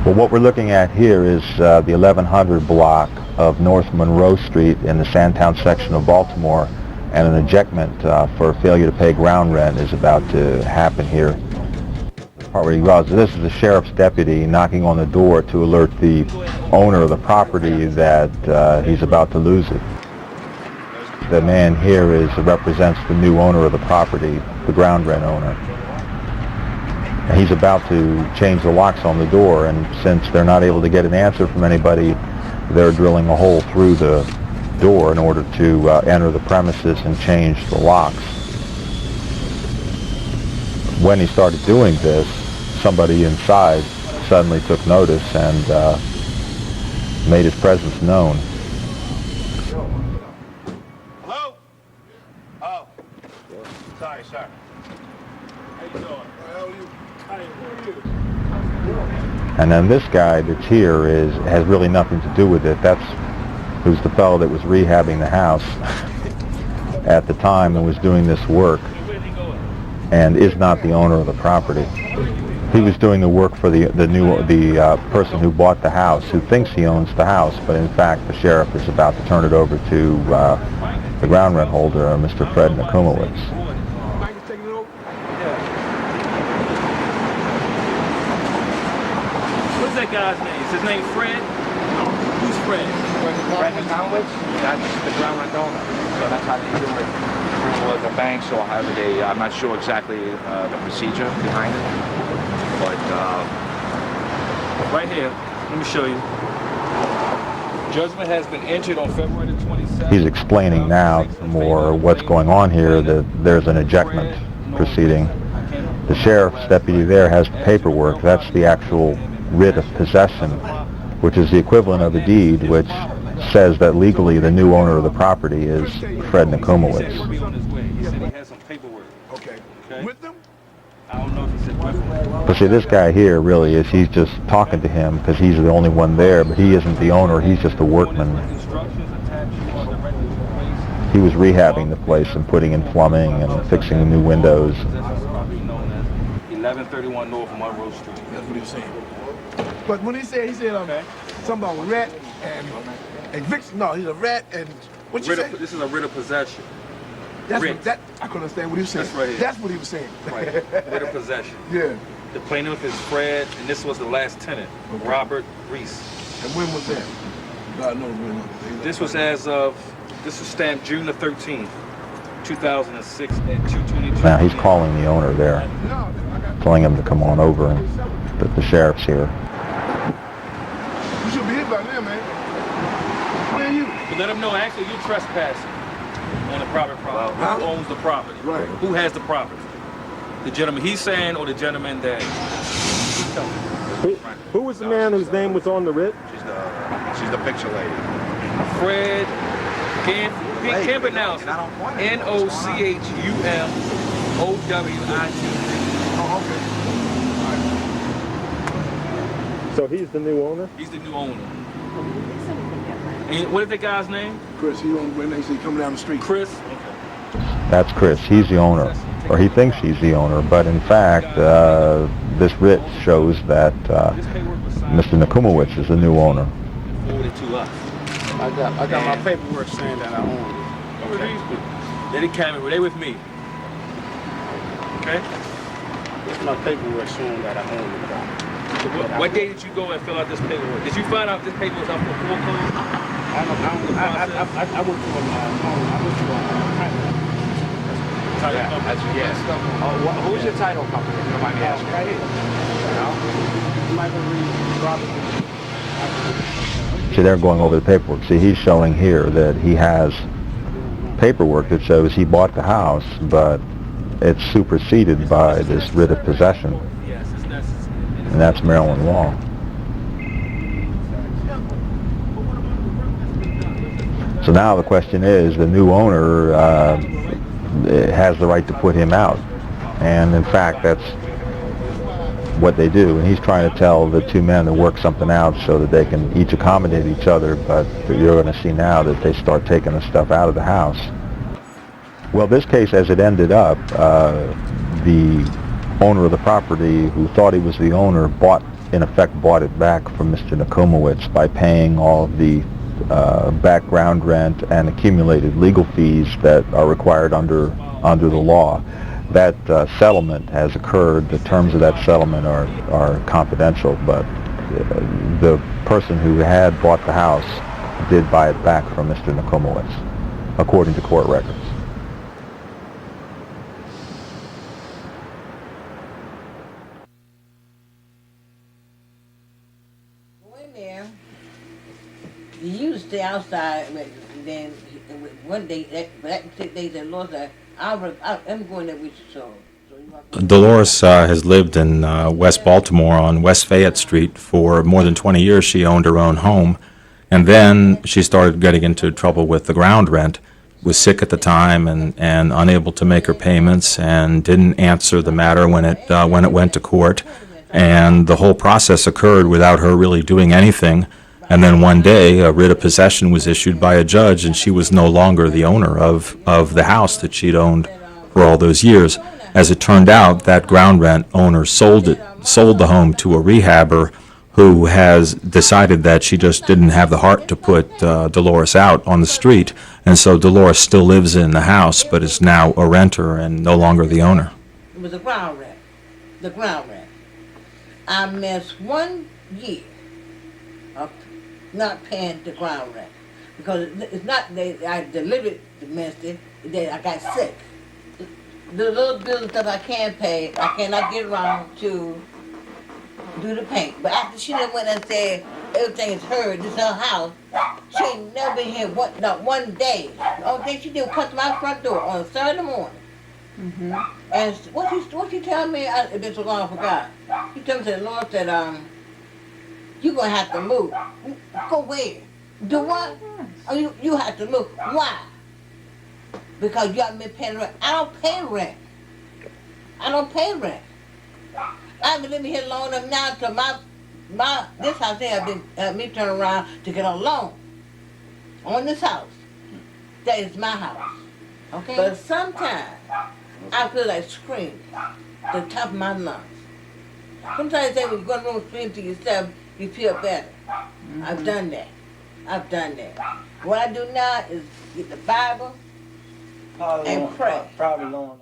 Well, what we're looking at here is the 1100 block of North Monroe Street in the Sandtown section of Baltimore, and an ejectment for failure to pay ground rent is about to happen here. Part where he goes, this is the sheriff's deputy knocking on the door to alert the owner of the property that he's about to lose it. The man here represents the new owner of the property, the ground rent owner. And he's about to change the locks on the door, and since they're not able to get an answer from anybody, they're drilling a hole through the door in order to enter the premises and change the locks. When he started doing this, somebody inside suddenly took notice and made his presence known. Hello? Oh. Sorry, sir. How you doing? And then this guy that's here has really nothing to do with it. Who's the fellow that was rehabbing the house at the time and was doing this work, and is not the owner of the property. He was doing the work for the person who bought the house, who thinks he owns the house, but in fact the sheriff is about to turn it over to the ground rent holder, Mr. Fred Nakumowitz. What's that guy's name? Is his name Fred? Who's Fred? Fred Nakumowitz? That's the ground rent owner. So that's how they do it through the banks or however they, I'm not sure exactly the procedure behind it. But right here, let me show you. Judgment has been entered on February the 27th. He's explaining now more what's going on here, that there's an ejectment proceeding. The sheriff's deputy there has the paperwork. That's the actual writ of possession, which is the equivalent of a deed, which says that legally the new owner of the property is Fred Nakumowitz. He said he has some paperwork. Okay. With them? I don't know if he said with them. But see, this guy here really is, he's just talking to him because he's the only one there, but he isn't the owner, he's just a workman. He was rehabbing the place and putting in plumbing and fixing the new windows. 1131 North Monroe Street. That's what he was saying. But when he said something about rat and eviction, no, he's a rat and what you say? This is a writ of possession. That's what, that I couldn't understand what he was saying. That's right here. That's what he was saying. Right. Writ of possession. Yeah. The plaintiff is Fred, and this was the last tenant, Robert Reese. And when was that? God knows when. This was this was stamped June the 13th, 2006 at 222. Now he's calling the owner there, telling him to come on over and that the sheriff's here. You should be here by now, man. Where are you? But let him know, actually, you're trespassing on the private property. Huh? Who owns the property? Right. Who has the property? The gentleman he's saying, or the gentleman that... Who was the man whose name was on the writ? She's the picture lady. Fred, can't pronounce it. Nochumowitz. Oh, okay. So he's the new owner? He's the new owner. And what is the guy's name? Chris, he on when they see coming down the street. Chris? That's Chris. He's the owner, or he thinks he's the owner, but in fact, this writ shows that Mr. Nakumowitz is the new owner. Forwarded to us. I got my paperwork saying that I own it. Okay. They with me. Okay? It's my paperwork showing that I own the property. What day did you go and fill out this paperwork? Did you find out this paper was up for foreclosure? I went to Title company? yes. Who's your title company? You don't mind me asking? right here. Michael Reed, Robert. See, they're going over the paperwork. See, he's showing here that he has paperwork that shows he bought the house, but it's superseded by this writ of possession, Yes, it's necessary. and that's Maryland law. So now the question is, the new owner has the right to put him out, and in fact that's what they do, and he's trying to tell the two men to work something out so that they can each accommodate each other, but you're going to see now that they start taking the stuff out of the house. Well, this case, as it ended up, the owner of the property, who thought he was the owner, bought in effect bought it back from Mr. Nokomowitz by paying all of the background rent and accumulated legal fees that are required under the law. That settlement has occurred. The terms of that settlement are confidential, but the person who had bought the house did buy it back from Mr. Nokomowitz, according to court records. Go in there. You used to stay outside, but then one day, that 6 days, the Lord said, I'm going there with you, so you want to go. Dolores has lived in West Baltimore on West Fayette Street for more than 20 years. She owned her own home, and then she started getting into trouble with the ground rent. Was sick at the time and unable to make her payments, and didn't answer the matter when it went to court. And the whole process occurred without her really doing anything. And then one day, a writ of possession was issued by a judge, and she was no longer the owner of the house that she'd owned for all those years. As it turned out, that ground rent owner sold the home to a rehabber who has decided that she just didn't have the heart to put Dolores out on the street. And so Dolores still lives in the house, but is now a renter and no longer the owner. It was a ground rent. The ground rent. I missed 1 year of not paying the ground rent. Because it's not that I deliberately missed it, that I got sick. The little bills that I can pay, I cannot get around to do the paint. But after she done went and said everything is hers, this is her house, she ain't never been here not one day. The only thing she did was come to my front door on a Saturday morning. And what she tell me, it's been so long I forgot. She told me, the Lord said, you're going to have to move. Go where? Do what? Oh, you have to move. Why? Because you haven't been paying rent. I don't pay rent. I don't pay rent. I've been living here long enough now to this house here have me turn around to get a loan on this house. That is my house. Okay? But sometimes I feel like screaming to the top of my lungs. Sometimes they say when you go in the room scream to yourself, you feel better. I've done that. What I do now is get the Bible and pray. Probably long.